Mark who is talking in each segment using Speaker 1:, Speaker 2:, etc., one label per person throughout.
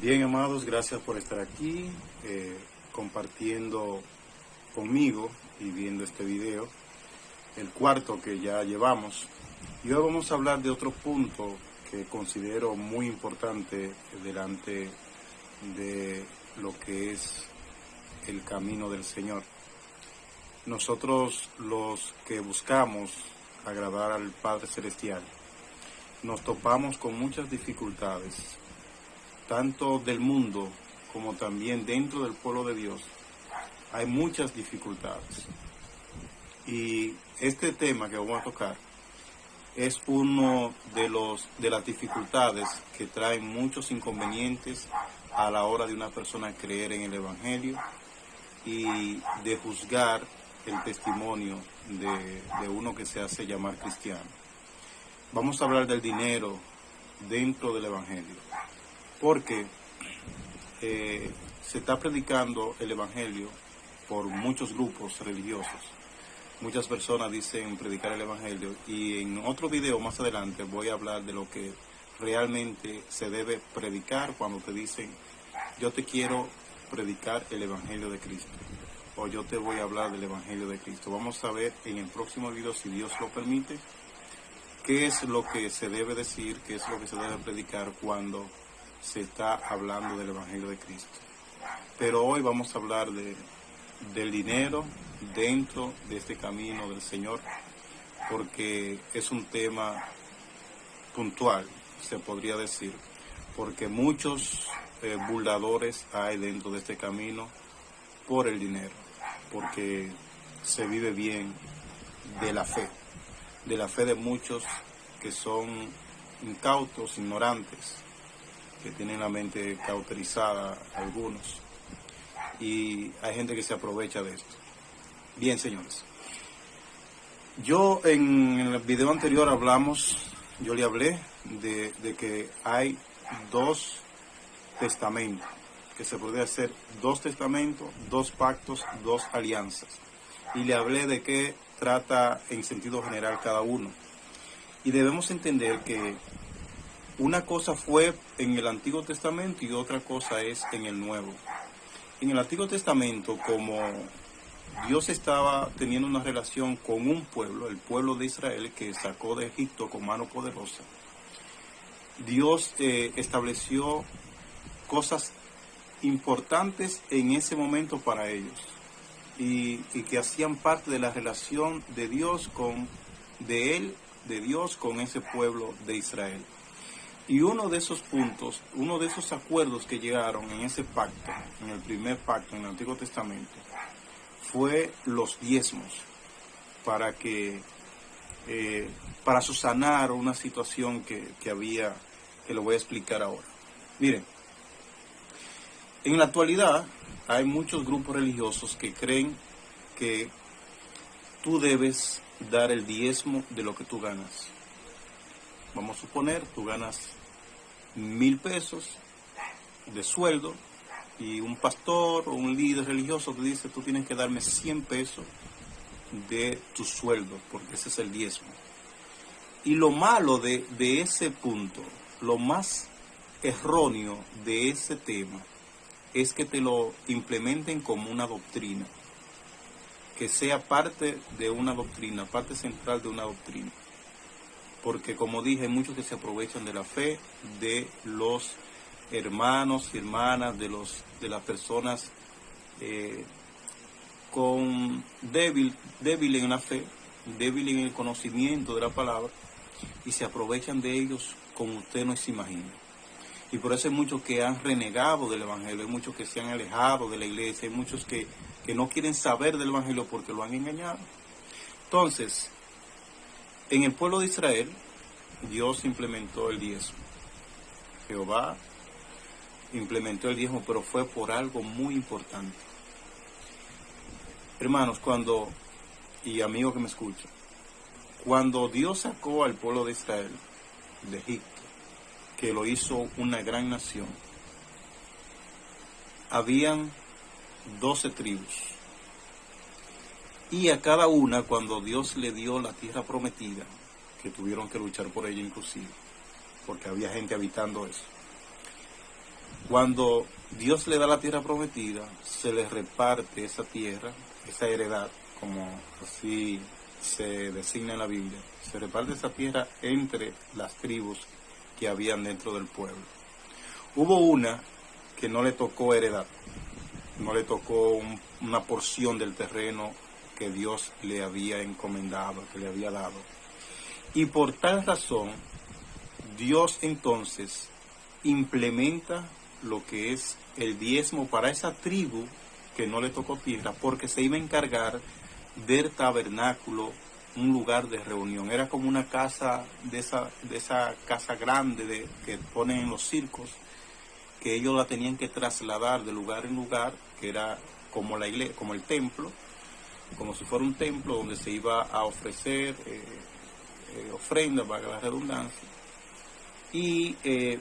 Speaker 1: Bien, amados, gracias por estar aquí, compartiendo conmigo y viendo este video, el cuarto que ya llevamos. Y hoy vamos a hablar de otro punto que considero muy importante delante de lo que es el camino del Señor. Nosotros, los que buscamos agradar al Padre Celestial, nos topamos con muchas dificultades, tanto del mundo como también dentro del pueblo de Dios. Hay muchas dificultades. Y este tema que vamos a tocar es uno de las dificultades que traen muchos inconvenientes a la hora de una persona creer en el Evangelio y de juzgar el testimonio de uno que se hace llamar cristiano. Vamos a hablar del dinero dentro del Evangelio, porque se está predicando el Evangelio por muchos grupos religiosos. Muchas personas dicen predicar el Evangelio, y en otro video más adelante voy a hablar de lo que realmente se debe predicar cuando te dicen: yo te quiero predicar el Evangelio de Cristo, o yo te voy a hablar del Evangelio de Cristo. Vamos a ver en el próximo video, si Dios lo permite, qué es lo que se debe decir, qué es lo que se debe predicar cuando se está hablando del Evangelio de Cristo. Pero hoy vamos a hablar del dinero dentro de este camino del Señor, porque es un tema puntual, se podría decir, porque muchos burladores hay dentro de este camino por el dinero, porque se vive bien de la fe de muchos que son incautos, ignorantes, que tienen la mente cauterizada, algunos, y hay gente que se aprovecha de esto. Bien, señores, yo en el video anterior yo le hablé de que hay dos testamentos, que se podría hacer dos testamentos, dos pactos, dos alianzas, y le hablé de qué trata en sentido general cada uno. Y debemos entender que una cosa fue en el Antiguo Testamento y otra cosa es en el Nuevo. En el Antiguo Testamento, como Dios estaba teniendo una relación con un pueblo, el pueblo de Israel, que sacó de Egipto con mano poderosa, Dios estableció cosas importantes en ese momento para ellos, y que hacían parte de la relación de Dios de Dios con ese pueblo de Israel. Y uno de esos puntos, uno de esos acuerdos que llegaron en ese pacto, en el primer pacto en el Antiguo Testamento, fue los diezmos, para subsanar una situación que había, que lo voy a explicar ahora. Miren, en la actualidad hay muchos grupos religiosos que creen que tú debes dar el diezmo de lo que tú ganas. Vamos a suponer, tú ganas 1,000 pesos de sueldo, y un pastor o un líder religioso te dice: tú tienes que darme 100 pesos de tu sueldo, porque ese es el diezmo. Y lo malo de ese punto, lo más erróneo de ese tema, es que te lo implementen como una doctrina, que sea parte de una doctrina, parte central de una doctrina. Porque, como dije, hay muchos que se aprovechan de la fe de los hermanos y hermanas, de las personas débil en la fe, débil en el conocimiento de la palabra, y se aprovechan de ellos como usted no se imagina. Y por eso hay muchos que han renegado del Evangelio, hay muchos que se han alejado de la iglesia, hay muchos que no quieren saber del Evangelio porque lo han engañado. Entonces, en el pueblo de Israel, Dios implementó el diezmo. Jehová implementó el diezmo, pero fue por algo muy importante. Hermanos, y amigos que me escuchan, cuando Dios sacó al pueblo de Israel de Egipto, que lo hizo una gran nación, habían 12 tribus. Y a cada una, cuando Dios le dio la tierra prometida, que tuvieron que luchar por ella inclusive, porque había gente habitando eso, Cuando Dios le da la tierra prometida, se le reparte esa tierra, esa heredad, como así se designa en la Biblia. Se reparte esa tierra entre las tribus que habían dentro del pueblo. Hubo una que no le tocó heredad, no le tocó una porción del terreno que Dios le había encomendado, que le había dado. Y por tal razón, Dios entonces implementa lo que es el diezmo para esa tribu que no le tocó tierra, porque se iba a encargar del tabernáculo, un lugar de reunión. Era como una casa de esa casa grande que ponen en los circos, que ellos la tenían que trasladar de lugar en lugar, que era como la iglesia, como el templo, como si fuera un templo donde se iba a ofrecer ofrenda, para la redundancia. Y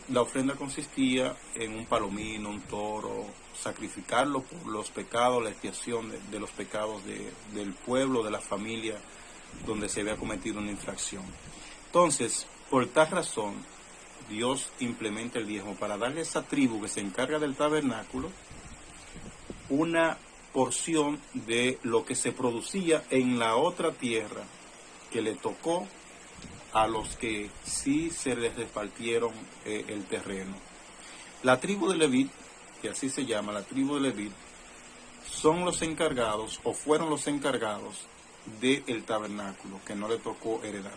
Speaker 1: la ofrenda consistía en un palomino, un toro, sacrificarlo por los pecados, la expiación de los pecados del pueblo, de la familia donde se había cometido una infracción. Entonces, por tal razón, Dios implementa el diezmo para darle a esa tribu que se encarga del tabernáculo una porción de lo que se producía en la otra tierra que le tocó a los que sí se les repartieron el terreno. La tribu de Leví, que así se llama, la tribu de Leví, son los encargados, o fueron los encargados del tabernáculo, que no le tocó heredar.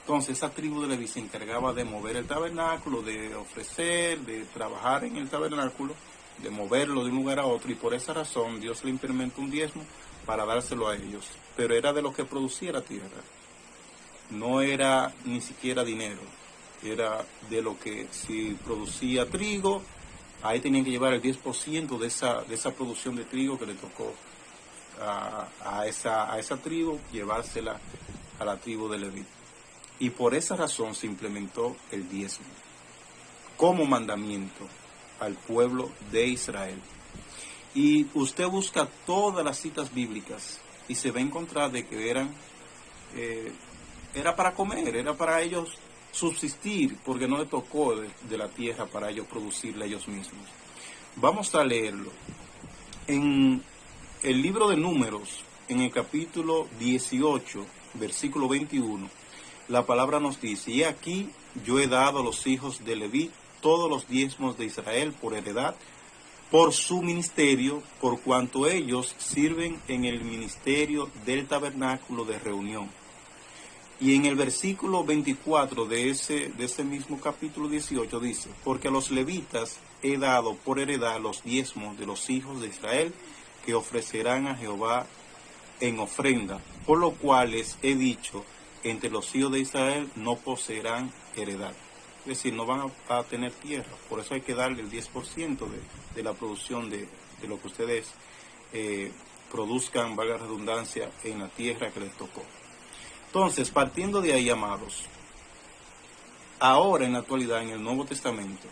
Speaker 1: Entonces esa tribu de Leví se encargaba de mover el tabernáculo, de ofrecer, de trabajar en el tabernáculo, de moverlo de un lugar a otro, y por esa razón Dios le implementó un diezmo para dárselo a ellos, pero era de lo que producía la tierra. No era ni siquiera dinero, era de lo que si producía trigo, ahí tenían que llevar el 10% de esa producción de trigo que le tocó a esa tribu, llevársela a la tribu de Leví. Y por esa razón se implementó el diezmo como mandamiento al pueblo de Israel. Y usted busca todas las citas bíblicas y se va a encontrar de que era para comer, era para ellos subsistir, porque no le tocó de la tierra para ellos producirla ellos mismos. Vamos a leerlo. En el libro de Números, en el capítulo 18, versículo 21, la palabra nos dice: y aquí yo he dado a los hijos de Leví todos los diezmos de Israel por heredad, por su ministerio, por cuanto ellos sirven en el ministerio del tabernáculo de reunión. Y en el versículo 24 de ese mismo capítulo 18 dice: porque a los levitas he dado por heredad los diezmos de los hijos de Israel, que ofrecerán a Jehová en ofrenda, por lo cual les he dicho, entre los hijos de Israel no poseerán heredad. Es decir, no van a tener tierra, por eso hay que darle el 10% de la producción de lo que ustedes produzcan, valga la redundancia, en la tierra que les tocó. Entonces, partiendo de ahí, amados, ahora en la actualidad, en el Nuevo Testamento,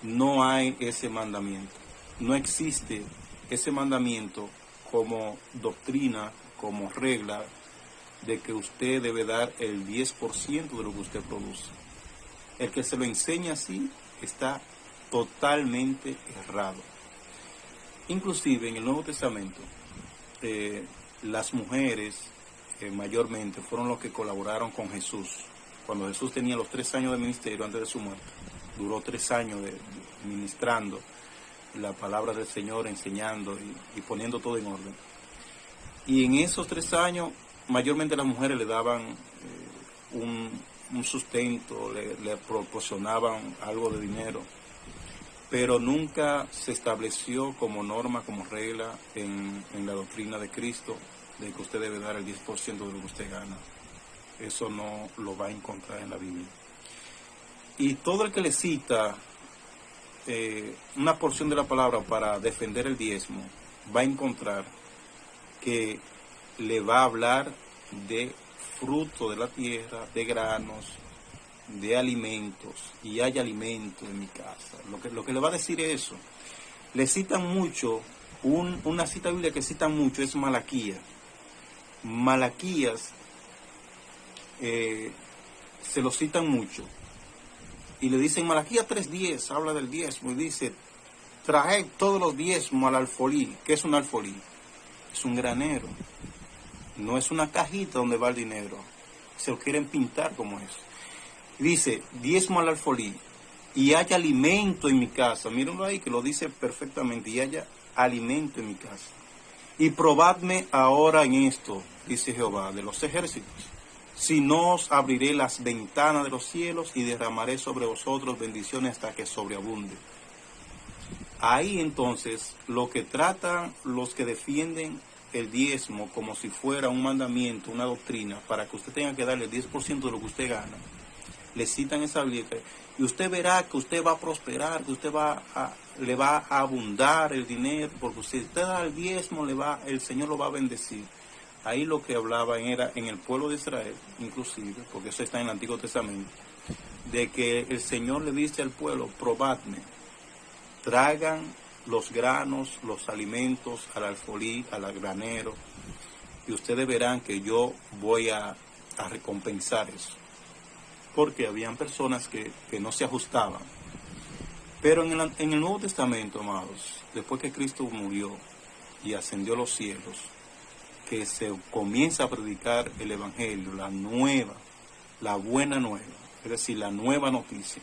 Speaker 1: no hay ese mandamiento. No existe ese mandamiento como doctrina, como regla, de que usted debe dar el 10% de lo que usted produce. El que se lo enseña así está totalmente errado. Inclusive en el Nuevo Testamento, las mujeres mayormente fueron los que colaboraron con Jesús. Cuando Jesús tenía los 3 años de ministerio antes de su muerte, duró 3 años ministrando la palabra del Señor, enseñando y poniendo todo en orden. Y en esos 3 años, mayormente las mujeres le daban un sustento, le proporcionaban algo de dinero, pero nunca se estableció como norma, como regla en la doctrina de Cristo, de que usted debe dar el 10% de lo que usted gana. Eso no lo va a encontrar en la Biblia. Y todo el que le cita una porción de la palabra para defender el diezmo, va a encontrar que le va a hablar de fruto de la tierra, de granos, de alimentos, y hay alimento en mi casa. Lo que le va a decir es eso. Le citan mucho, una cita bíblica que citan mucho es Malaquías. Malaquías se lo citan mucho, Y le dice en Malaquías 3:10, habla del diezmo, y dice, traed todos los diezmos al alfolí. ¿Qué es un alfolí? Es un granero. No es una cajita donde va el dinero. Se lo quieren pintar como eso. Dice, diezmo al alfolí, y haya alimento en mi casa. Mírenlo ahí que lo dice perfectamente, y haya alimento en mi casa. Y probadme ahora en esto, dice Jehová de los ejércitos, si no os abriré las ventanas de los cielos y derramaré sobre vosotros bendiciones hasta que sobreabunde. Ahí entonces lo que tratan los que defienden el diezmo como si fuera un mandamiento, una doctrina, para que usted tenga que darle el 10% de lo que usted gana, le citan esa Biblia y usted verá que usted va a prosperar, que usted le va a abundar el dinero, porque si usted da el diezmo, el Señor lo va a bendecir. Ahí lo que hablaban era en el pueblo de Israel, inclusive, porque eso está en el Antiguo Testamento, de que el Señor le dice al pueblo, probadme, traigan los granos, los alimentos al alfolí, al granero, y ustedes verán que yo voy a recompensar eso. Porque habían personas que no se ajustaban. Pero en el Nuevo Testamento, amados, después que Cristo murió y ascendió a los cielos, que se comienza a predicar el Evangelio, la buena nueva, es decir, la nueva noticia,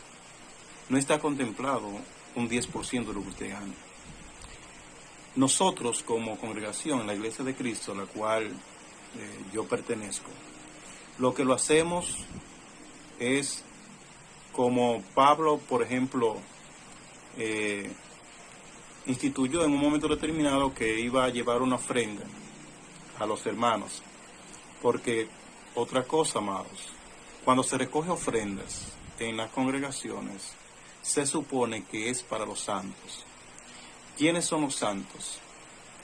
Speaker 1: no está contemplado un 10% de lo que usted gana. Nosotros como congregación en la Iglesia de Cristo, a la cual yo pertenezco, lo que lo hacemos es como Pablo, por ejemplo, instituyó en un momento determinado que iba a llevar una ofrenda a los hermanos. Porque otra cosa, amados, cuando se recoge ofrendas en las congregaciones, se supone que es para los santos. ¿Quiénes son los santos?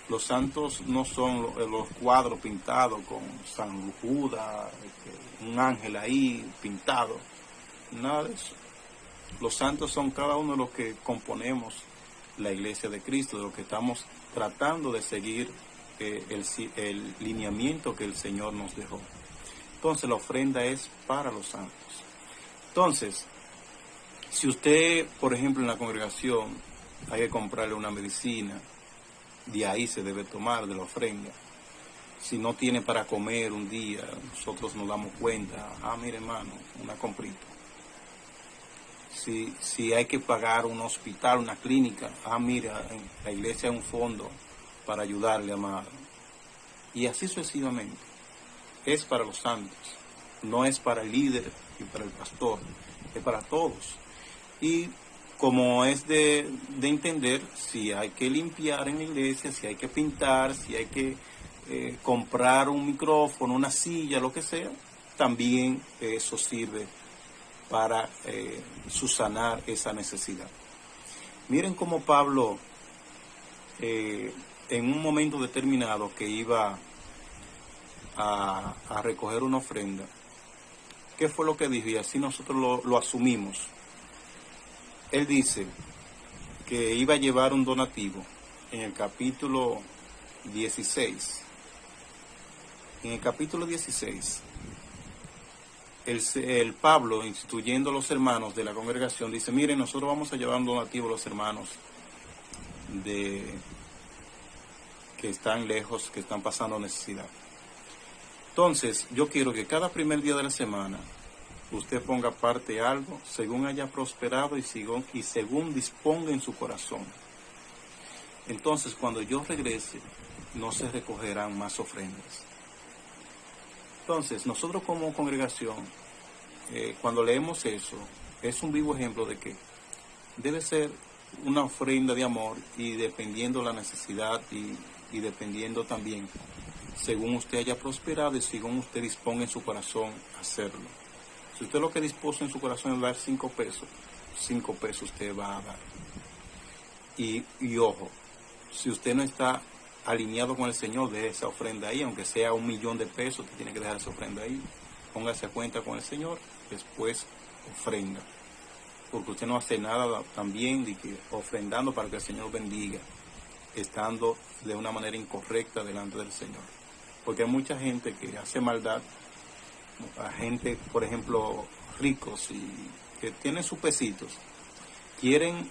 Speaker 1: Los santos no son los cuadros pintados con San Judas, un ángel ahí pintado, nada de eso. Los santos son cada uno de los que componemos la Iglesia de Cristo, de los que estamos tratando de seguir el lineamiento que el Señor nos dejó. Entonces la ofrenda es para los santos. Entonces, si usted, por ejemplo, en la congregación hay que comprarle una medicina, de ahí se debe tomar de la ofrenda. Si no tiene para comer un día, nosotros nos damos cuenta, mire hermano, una comprita. Si hay que pagar un hospital, una clínica, mira, en la iglesia hay un fondo para ayudarle, amado. Y así sucesivamente. Es para los santos, no es para el líder y para el pastor, es para todos. Y como es de entender, si hay que limpiar en la iglesia, si hay que pintar, si hay que comprar un micrófono, una silla, lo que sea, también eso sirve para subsanar esa necesidad. Miren cómo Pablo, en un momento determinado que iba a recoger una ofrenda, ¿qué fue lo que dijo? Y así nosotros lo asumimos. Él dice que iba a llevar un donativo en el capítulo 16. En el capítulo 16, el Pablo, instituyendo a los hermanos de la congregación, dice, miren, nosotros vamos a llevar un donativo a los hermanos que están lejos, que están pasando necesidad. Entonces, yo quiero que cada primer día de la semana usted ponga aparte algo según haya prosperado y según disponga en su corazón. Entonces, cuando yo regrese, no se recogerán más ofrendas. Entonces, nosotros como congregación, cuando leemos eso, es un vivo ejemplo de que debe ser una ofrenda de amor y dependiendo la necesidad y dependiendo también según usted haya prosperado y según usted disponga en su corazón hacerlo. Si usted lo que dispuso en su corazón es dar 5 pesos, 5 pesos usted va a dar. Y ojo, si usted no está alineado con el Señor, deje esa ofrenda ahí, aunque sea 1,000,000 de pesos, usted tiene que dejar esa ofrenda ahí. Póngase a cuenta con el Señor, después ofrenda. Porque usted no hace nada también de que ofrendando para que el Señor bendiga, estando de una manera incorrecta delante del Señor. Porque hay mucha gente que hace maldad, a gente, por ejemplo, ricos que tienen sus pesitos, quieren